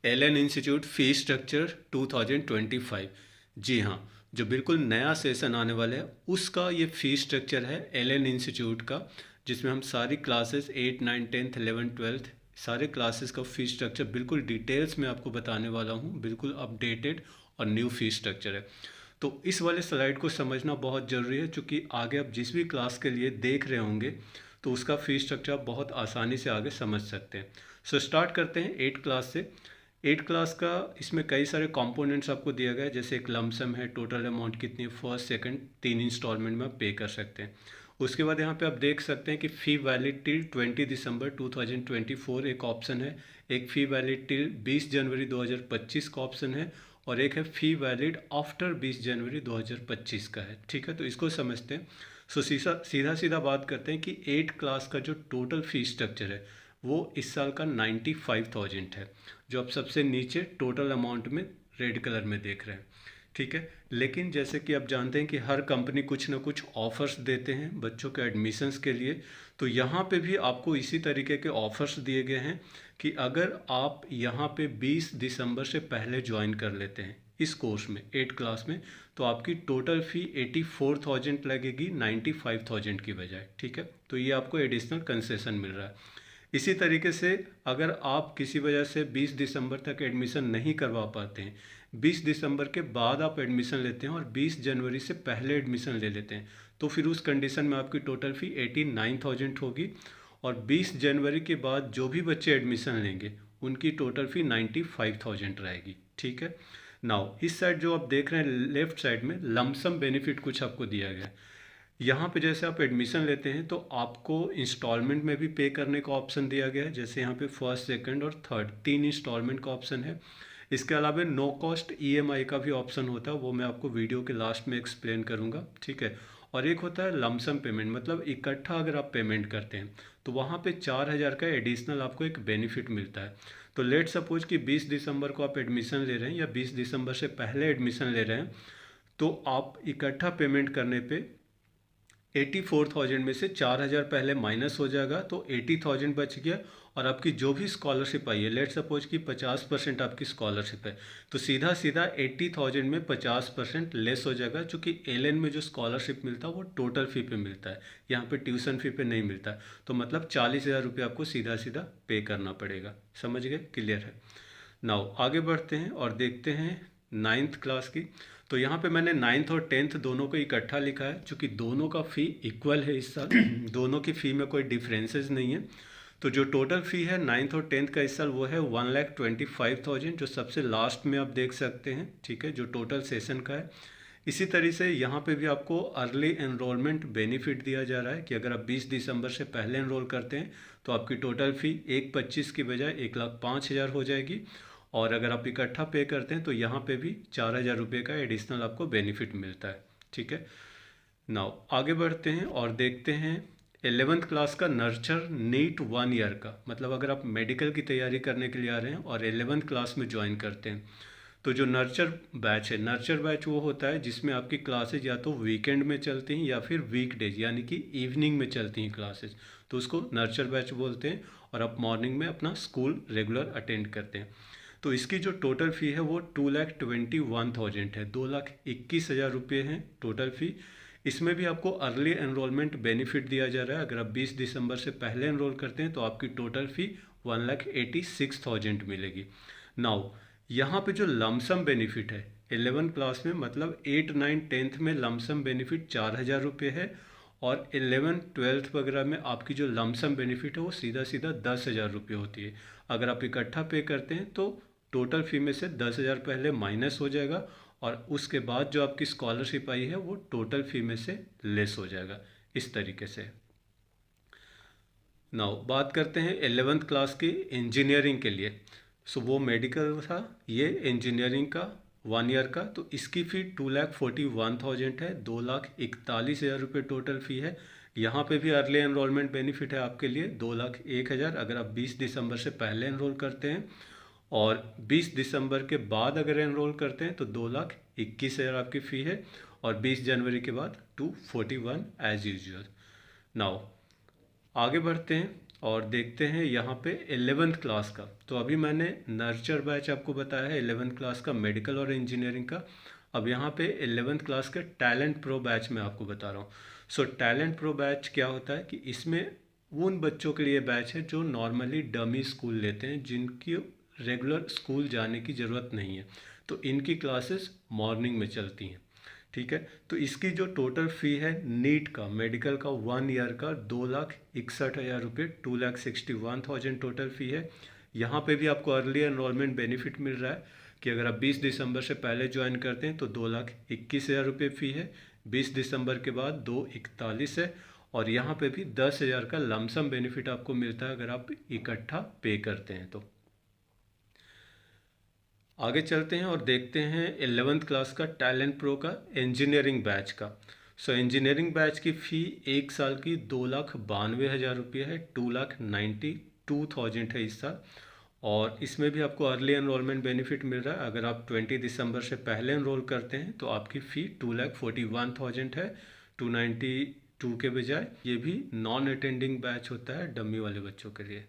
Elon institute fee structure 2025। जी हाँ, जो बिल्कुल नया सेशन आने वाला है उसका ये फ़ी स्ट्रक्चर है एलन इंस्टीट्यूट का, जिसमें हम सारी क्लासेस 8, 9, 10, 11, 12 सारे क्लासेस का फ़ी स्ट्रक्चर बिल्कुल डिटेल्स में आपको बताने वाला हूँ। बिल्कुल अपडेटेड और न्यू फ़ी स्ट्रक्चर है। तो इस वाले स्लाइड को समझना बहुत ज़रूरी है, क्योंकि आगे आप जिस भी क्लास के लिए देख रहे होंगे तो उसका फ़ी स्ट्रक्चर आप बहुत आसानी से आगे समझ सकते हैं। सो स्टार्ट करते हैं 8 क्लास से। 8 क्लास का इसमें कई सारे कंपोनेंट्स आपको दिया गया है, जैसे एक लमसम है, टोटल अमाउंट कितनी, फर्स्ट सेकंड 3 इंस्टॉलमेंट में आप पे कर सकते हैं। उसके बाद यहाँ पे आप देख सकते हैं कि फ़ी वैलिड टिल 20 दिसंबर 2024 एक ऑप्शन है, एक फ़ी वैलिड टिल 20 जनवरी 2025 का ऑप्शन है, और एक है फ़ी वैलिड आफ्टर 20 जनवरी 2025 का है। ठीक है, तो इसको समझते हैं। सो सीधा सीधा बात करते हैं कि 8 क्लास का जो टोटल फ़ी स्ट्रक्चर है वो इस साल का 95,000 है, जो आप सबसे नीचे टोटल अमाउंट में रेड कलर में देख रहे हैं। ठीक है, लेकिन जैसे कि आप जानते हैं कि हर कंपनी कुछ ना कुछ ऑफ़र्स देते हैं बच्चों के एडमिशन्स के लिए, तो यहाँ पे भी आपको इसी तरीके के ऑफ़र्स दिए गए हैं कि अगर आप यहाँ पे 20 दिसंबर से पहले ज्वाइन कर लेते हैं इस कोर्स में 8 क्लास में, तो आपकी टोटल फ़ी 84,000 लगेगी 95,000 की बजाय। ठीक है, तो ये आपको एडिशनल कंसेशन मिल रहा है। इसी तरीके से अगर आप किसी वजह से 20 दिसंबर तक एडमिशन नहीं करवा पाते हैं, 20 दिसंबर के बाद आप एडमिशन लेते हैं और 20 जनवरी से पहले एडमिशन ले लेते हैं, तो फिर उस कंडीशन में आपकी टोटल फ़ी 89,000 होगी। और 20 जनवरी के बाद जो भी बच्चे एडमिशन लेंगे उनकी टोटल फ़ी 95,000 रहेगी। ठीक है, नाउ इस साइड जो आप देख रहे हैं लेफ्ट साइड में लमसम बेनिफिट कुछ आपको दिया गया है। यहाँ पे जैसे आप एडमिशन लेते हैं तो आपको इंस्टॉलमेंट में भी पे करने का ऑप्शन दिया गया है, जैसे यहाँ पे फर्स्ट, सेकंड और थर्ड 3 इंस्टॉलमेंट का ऑप्शन है। इसके अलावा नो कॉस्ट ईएमआई का भी ऑप्शन होता है, वो मैं आपको वीडियो के लास्ट में एक्सप्लेन करूँगा। ठीक है, और एक होता है लमसम पेमेंट, मतलब इकट्ठा अगर आप पेमेंट करते हैं तो वहाँ पे 4,000 का एडिशनल आपको एक बेनिफिट मिलता है। तो लेट सपोज कि 20 दिसंबर को आप एडमिशन ले रहे हैं या 20 दिसंबर से पहले एडमिशन ले रहे हैं, तो आप इकट्ठा पेमेंट करने पे 84,000 में से 4,000 पहले माइनस हो जाएगा, तो 80,000 बच गया। और आपकी जो भी स्कॉलरशिप आई है, लेट सपोज कि 50% आपकी स्कॉलरशिप है, तो सीधा सीधा 80,000 में 50% लेस हो जाएगा, क्योंकि एलएन में जो स्कॉलरशिप मिलता है वो टोटल फ़ी पे मिलता है, यहाँ पे ट्यूशन फ़ी पे नहीं मिलता है। तो मतलब 40,000 रुपये आपको सीधा सीधा पे करना पड़ेगा। समझ गए? क्लियर है? नाउ आगे बढ़ते हैं और देखते हैं 9th क्लास की। तो यहाँ पे मैंने 9th और 10th दोनों को इकट्ठा लिखा है, क्योंकि दोनों का फ़ी इक्वल है इस साल दोनों की फ़ी में कोई डिफरेंसेस नहीं है। तो जो टोटल फ़ी है 9th और 10th का इस साल वो है 1,25,000, जो सबसे लास्ट में आप देख सकते हैं। ठीक है, जो टोटल सेशन का है। इसी तरह से यहाँ पे भी आपको अर्ली एनरोलमेंट बेनिफिट दिया जा रहा है कि अगर आप 20 दिसंबर से पहले एनरोल करते हैं तो आपकी टोटल फ़ी 1,25,000 की बजाय 1,05,000 हो जाएगी। और अगर आप इकट्ठा पे करते हैं तो यहाँ पे भी 4,000 रुपये का एडिशनल आपको बेनिफिट मिलता है। ठीक है, नाउ आगे बढ़ते हैं और देखते हैं 11th क्लास का नर्चर नीट 1 ईयर का, मतलब अगर आप मेडिकल की तैयारी करने के लिए आ रहे हैं और 11th क्लास में ज्वाइन करते हैं, तो जो नर्चर बैच है, नर्चर बैच वो होता है जिसमें आपकी क्लासेज या तो वीकेंड में चलती हैं या फिर वीकडेज यानी कि इवनिंग में चलती हैं क्लासेज, तो उसको नर्चर बैच बोलते हैं। और आप मॉर्निंग में अपना स्कूल रेगुलर अटेंड करते हैं। तो इसकी जो टोटल फ़ी है वो 2,21,000 है, 2,21,000 रुपये हैं टोटल फ़ी। इसमें भी आपको अर्ली एनरोलमेंट बेनिफिट दिया जा रहा है। अगर आप 20 दिसंबर से पहले एनरोल करते हैं तो आपकी टोटल फ़ी 1,86,000 मिलेगी। नाउ यहाँ पे जो लमसम बेनिफिट है 11 क्लास में, मतलब 8, 9, 10th में लमसम बेनिफिट 4,000 रुपये है, और 11, 12th वगैरह में आपकी जो लमसम बेनिफिट है वो सीधा सीधा 10,000 रुपये होती है। अगर आप इकट्ठा पे करते हैं तो टोटल फ़ी में से 10,000 पहले माइनस हो जाएगा, और उसके बाद जो आपकी स्कॉलरशिप आई है वो टोटल फ़ी में से लेस हो जाएगा, इस तरीके से। नाउ बात करते हैं 11th क्लास की इंजीनियरिंग के लिए। सो वो मेडिकल था, ये इंजीनियरिंग का 1 ईयर का। तो इसकी फ़ी 2,41,000 है, 2,41,000 रुपये टोटल फ़ी है। यहाँ पे भी अर्ली एनरोलमेंट बेनिफिट है आपके लिए 2,01,000 अगर आप 20 दिसंबर से पहले एनरोल करते हैं, और 20 दिसंबर के बाद अगर एनरोल करते हैं तो 2,21,000 आपकी फ़ी है, और 20 जनवरी के बाद 241 एज यूजल। नाउ आगे बढ़ते हैं और देखते हैं यहाँ पे 11th क्लास का। तो अभी मैंने नर्चर बैच आपको बताया है 11th क्लास का मेडिकल और इंजीनियरिंग का। अब यहाँ पे 11th क्लास के टैलेंट प्रो बैच मैं आपको बता रहा हूँ। सो टैलेंट प्रो बैच क्या होता है कि इसमें उन बच्चों के लिए बैच है जो नॉर्मली डमी स्कूल लेते हैं, जिनकी रेगुलर स्कूल जाने की ज़रूरत नहीं है, तो इनकी क्लासेस मॉर्निंग में चलती हैं। ठीक है, तो इसकी जो टोटल फ़ी है नीट का मेडिकल का 1 ईयर का 2,61,000 रुपये, 2,61,000 टोटल फ़ी है। यहाँ पे भी आपको अर्ली एनरोलमेंट बेनिफिट मिल रहा है कि अगर आप 20 दिसंबर से पहले ज्वाइन करते हैं तो 2,21,000 रुपये फ़ी है, 20 दिसंबर के बाद 2,41 है, और यहाँ पे भी 10,000 का लमसम बेनिफिट आपको मिलता है अगर आप इकट्ठा पे करते हैं तो। आगे चलते हैं और देखते हैं 11th क्लास का टैलेंट प्रो का इंजीनियरिंग बैच का। सो इंजीनियरिंग बैच की फ़ी 1 साल की 2,92,000 रुपये है, 2,92,000 है इस साल। और इसमें भी आपको अर्ली एनरोलमेंट बेनिफिट मिल रहा है। अगर आप 20 दिसंबर से पहले एनरोल करते हैं तो आपकी फ़ी 2,41,000 है, 292 के बजाय। ये भी नॉन अटेंडिंग बैच होता है डमी वाले बच्चों के लिए।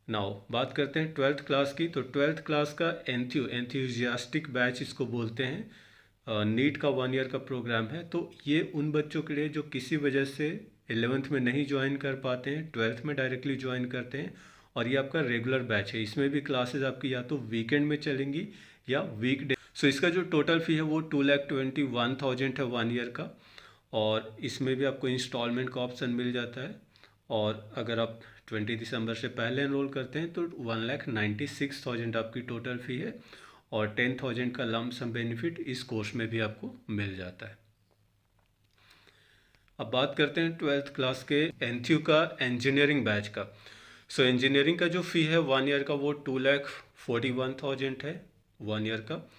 नाउ बात करते हैं 12th क्लास की। तो 12th क्लास का एंथ्यूजियास्टिक बैच इसको बोलते हैं। नीट का 1 ईयर का प्रोग्राम है। तो ये उन बच्चों के लिए जो किसी वजह से 11th में नहीं ज्वाइन कर पाते हैं, 12th में डायरेक्टली ज्वाइन करते हैं, और ये आपका रेगुलर बैच है। इसमें भी क्लासेस आपकी या तो वीकेंड में चलेंगी या वीकडे। सो इसका जो टोटल फ़ी है वो 2,21,000 है 1 ईयर का, और इसमें भी आपको इंस्टॉलमेंट का ऑप्शन मिल जाता है। और अगर आप 20 दिसंबर से पहले एनरोल करते हैं तो 1,96,000 आपकी टोटल फ़ी है, और 10,000 का लम सम बेनिफिट इस कोर्स में भी आपको मिल जाता है। अब बात करते हैं 12th क्लास के एनथ्यू का इंजीनियरिंग बैच का। सो इंजीनियरिंग का जो फ़ी है 1 ईयर का वो 2,41,000 है 1 ईयर का।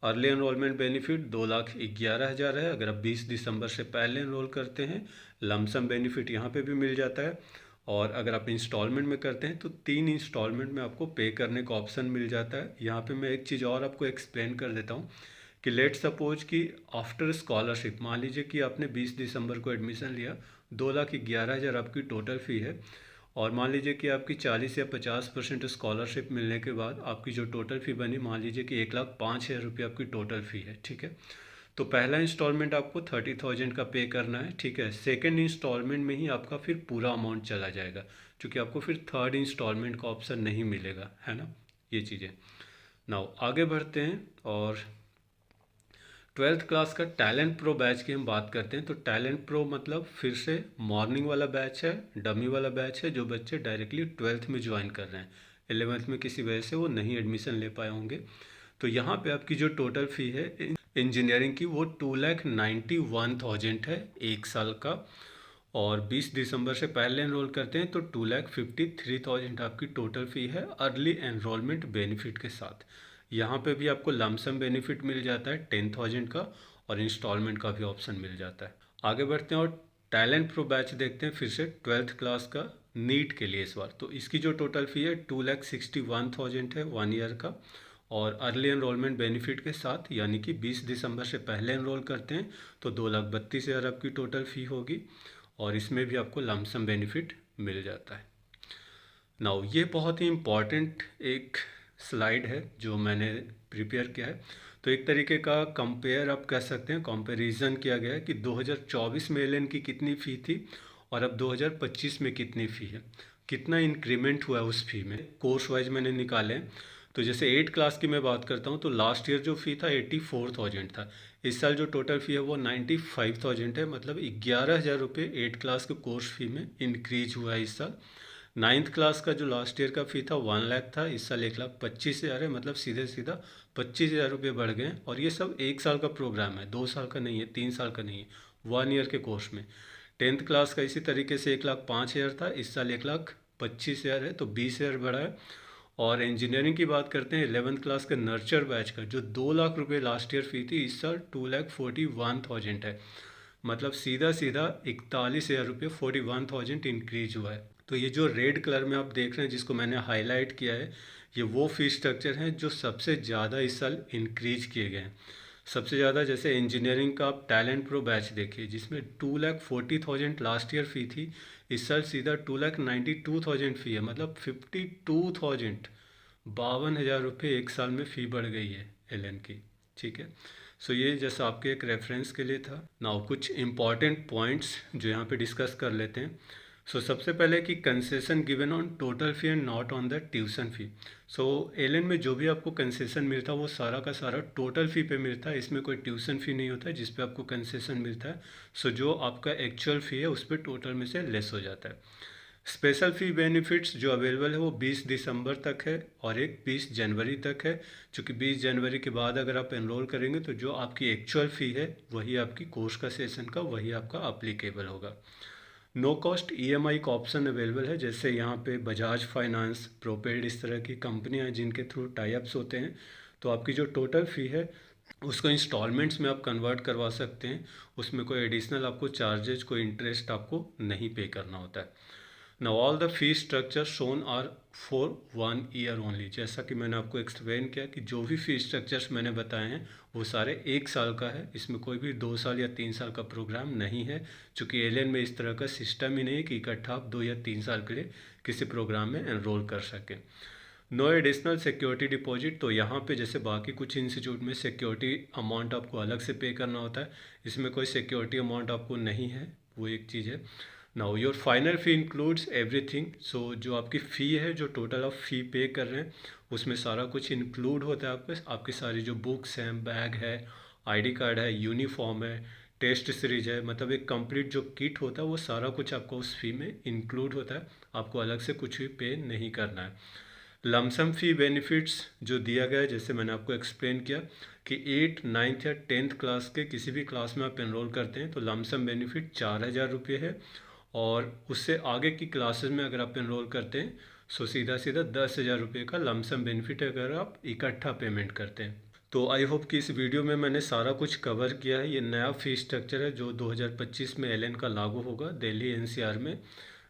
अर्ली एनरोलमेंट बेनिफिट 2,11,000 है अगर आप 20 दिसंबर से पहले एनरोल करते हैं। लमसम बेनिफिट यहाँ पे भी मिल जाता है, और अगर आप इंस्टॉलमेंट में करते हैं तो 3 इंस्टॉलमेंट में आपको पे करने का ऑप्शन मिल जाता है। यहाँ पे मैं एक चीज़ और आपको एक्सप्लेन कर देता हूँ कि लेट सपोज कि आफ्टर स्कॉलरशिप, मान लीजिए कि आपने 20 दिसंबर को एडमिशन लिया, 2,11,000 आपकी टोटल फ़ी है, और मान लीजिए कि आपकी 40 या 50% स्कॉलरशिप मिलने के बाद आपकी जो टोटल फ़ी बनी, मान लीजिए कि 1,05,000 रुपये आपकी टोटल फ़ी है। ठीक है, तो पहला इंस्टॉलमेंट आपको 30,000 का पे करना है। ठीक है, सेकंड इंस्टॉलमेंट में ही आपका फिर पूरा अमाउंट चला जाएगा, क्योंकि आपको फिर थर्ड इंस्टॉलमेंट का ऑप्शन नहीं मिलेगा, है ना, ये चीज़ें। नाउ आगे बढ़ते हैं और 12th क्लास का टैलेंट प्रो बैच की हम बात करते हैं। तो टैलेंट प्रो मतलब फिर से मॉर्निंग वाला बैच है, डमी वाला बैच है, जो बच्चे डायरेक्टली 12th में ज्वाइन कर रहे हैं, 11th में किसी वजह से वो नहीं एडमिशन ले पाए होंगे। तो यहाँ पे आपकी जो टोटल फ़ी है इंजीनियरिंग की वो 2,91,000 है 1 साल का, और 20 दिसंबर से पहले एनरोल करते हैं तो 2,53,000 आपकी टोटल फ़ी है अर्ली एनरोलमेंट बेनिफिट के साथ। यहाँ पे भी आपको लमसम बेनिफिट मिल जाता है 10,000 का, और इंस्टॉलमेंट का भी ऑप्शन मिल जाता है। आगे बढ़ते हैं और टैलेंट प्रो बैच देखते हैं फिर से 12th क्लास का नीट के लिए इस बार। तो इसकी जो टोटल फ़ी है 2,61,000 है 1 ईयर का, और अर्ली एनरोलमेंट बेनिफिट के साथ, यानी कि 20 दिसंबर से पहले एनरोल करते हैं तो 2,32,000 आपकी टोटल फ़ी होगी, और इसमें भी आपको लमसम बेनिफिट मिल जाता है। नाउ ये बहुत ही इम्पॉर्टेंट एक स्लाइड है जो मैंने प्रिपेयर किया है। तो एक तरीके का कंपेयर आप कह सकते हैं, कंपैरिजन किया गया है कि 2024 में एलएन की कितनी फ़ी थी और अब 2025 में कितनी फ़ी है, कितना इंक्रीमेंट हुआ है उस फ़ी में, कोर्स वाइज मैंने निकाले हैं। तो जैसे 8 क्लास की मैं बात करता हूँ तो लास्ट ईयर जो फ़ी था 84,000 था, इस साल जो टोटल फ़ी है वो 95,000 है, मतलब 11,000 रुपये 8 क्लास के कोर्स फ़ी में इंक्रीज हुआ है इस साल। 9th क्लास का जो लास्ट ईयर का फ़ी था 1 लाख था, इस साल 1,25,000 है, मतलब सीधे सीधा 25,000 रुपये बढ़ गए हैं। और ये सब 1 साल का प्रोग्राम है, 2 साल का नहीं है, 3 साल का नहीं है, 1 ईयर के कोर्स में। 10th क्लास का इसी तरीके से 1,05,000 था, इस साल 1,25,000 है, तो 20,000 बढ़ा है। और इंजीनियरिंग की बात करते हैं 11th क्लास का नर्चर बैच का, जो 2 लाख रुपये लास्ट ईयर फ़ी थी, इस साल 2,41,000 है, मतलब सीधा सीधा 41,000 रुपये 41,000 इंक्रीज हुआ है। तो ये जो रेड कलर में आप देख रहे हैं जिसको मैंने हाईलाइट किया है, ये वो फ़ी स्ट्रक्चर हैं जो सबसे ज़्यादा इस साल इंक्रीज किए गए हैं। सबसे ज़्यादा जैसे इंजीनियरिंग का आप टैलेंट प्रो बैच देखिए, जिसमें 2,40,000 लास्ट ईयर फ़ी थी, इस साल सीधा 2,92,000 फ़ी है, मतलब 52,000, 52,000 रुपये एक साल में फ़ी बढ़ गई है एलएन की। ठीक है, सो ये जैसा आपके एक रेफरेंस के लिए था। नाउ कुछ इंपॉर्टेंट पॉइंट्स जो यहाँ पे डिस्कस कर लेते हैं। सबसे पहले कि concession given on total fee and not on the tuition fee. Allen में जो भी आपको कंसेशन मिलता है वो सारा का सारा टोटल फ़ी पे मिलता है, इसमें कोई ट्यूशन फ़ी नहीं होता है जिस पे आपको कंसेशन मिलता है। जो आपका एक्चुअल फ़ी है उस पर टोटल में से लेस हो जाता है। स्पेशल फ़ी बेनिफिट्स जो अवेलेबल है वो 20 दिसंबर तक है और एक 20 जनवरी तक है। चूँकि 20 जनवरी के बाद अगर आप एनरोल करेंगे तो जो आपकी एक्चुअल फ़ी है वही आपकी कोर्स का सेशन का वही आपका अप्लीकेबल होगा। नो कॉस्ट ईएमआई का ऑप्शन अवेलेबल है, जैसे यहाँ पे बजाज फाइनेंस, प्रोपेड, इस तरह की कंपनियाँ हैं जिनके थ्रू टाई अप्स होते हैं। तो आपकी जो टोटल फ़ी है उसको इंस्टॉलमेंट्स में आप कन्वर्ट करवा सकते हैं, उसमें कोई एडिशनल आपको चार्जेज, कोई इंटरेस्ट आपको नहीं पे करना होता है। Now all the fee structure shown are for 1 year only. जैसा कि मैंने आपको एक्सप्लेन किया कि जो भी फी स्ट्रक्चर्स मैंने बताए हैं वो सारे 1 साल का है, इसमें कोई भी 2 साल या 3 साल का प्रोग्राम नहीं है, क्योंकि एलियन में इस तरह का सिस्टम ही नहीं है कि इकट्ठा आप 2 या 3 साल के लिए किसी प्रोग्राम में एनरोल कर सकें। No additional security deposit. तो यहाँ पे जैसे बाकी कुछ इंस्टीट्यूट में सिक्योरिटी अमाउंट आपको अलग से पे करना होता है, इसमें कोई सिक्योरिटी अमाउंट आपको नहीं है, वो एक चीज़ है। Now your final fee includes everything. जो आपकी फ़ी है, जो टोटल आप फ़ी पे कर रहे हैं उसमें सारा कुछ इंक्लूड होता है। आपकी सारी जो बुक्स हैं, बैग है, आईडी कार्ड है, यूनिफॉर्म है, टेस्ट सीरीज है, मतलब एक कंप्लीट जो किट होता है वो सारा कुछ आपको उस फ़ी में इंक्लूड होता है, आपको अलग से कुछ भी पे नहीं करना है। लमसम फ़ी बेनिफिट्स जो दिया गया है, जैसे मैंने आपको एक्सप्लेन किया कि 8, 9th या 10th क्लास के किसी भी क्लास में आप एनरोल करते हैं तो लमसम बेनिफिट 4,000 रुपये है, और उससे आगे की क्लासेस में अगर आप एनरोल करते हैं सीधा सीधा 10,000 रुपये का लमसम बेनिफिट है अगर आप इकट्ठा पेमेंट करते हैं। तो आई होप कि इस वीडियो में मैंने सारा कुछ कवर किया है। ये नया फ़ी स्ट्रक्चर है जो 2025 में एलएन का लागू होगा, दिल्ली एनसीआर में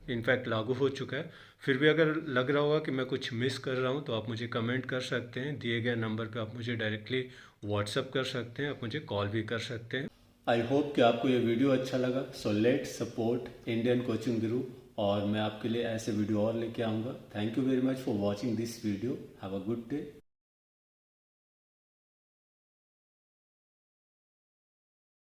इनफैक्ट लागू हो चुका है। फिर भी अगर लग रहा होगा कि मैं कुछ मिस कर रहा हूँ तो आप मुझे कमेंट कर सकते हैं, दिए गए नंबर पे आप मुझे डायरेक्टली व्हाट्सअप कर सकते हैं, आप मुझे कॉल भी कर सकते हैं। आई होप कि आपको ये वीडियो अच्छा लगा। So let support Indian coaching गुरु, और मैं आपके लिए ऐसे वीडियो और लेके आऊँगा। Thank you very much for watching this video. Have a good day.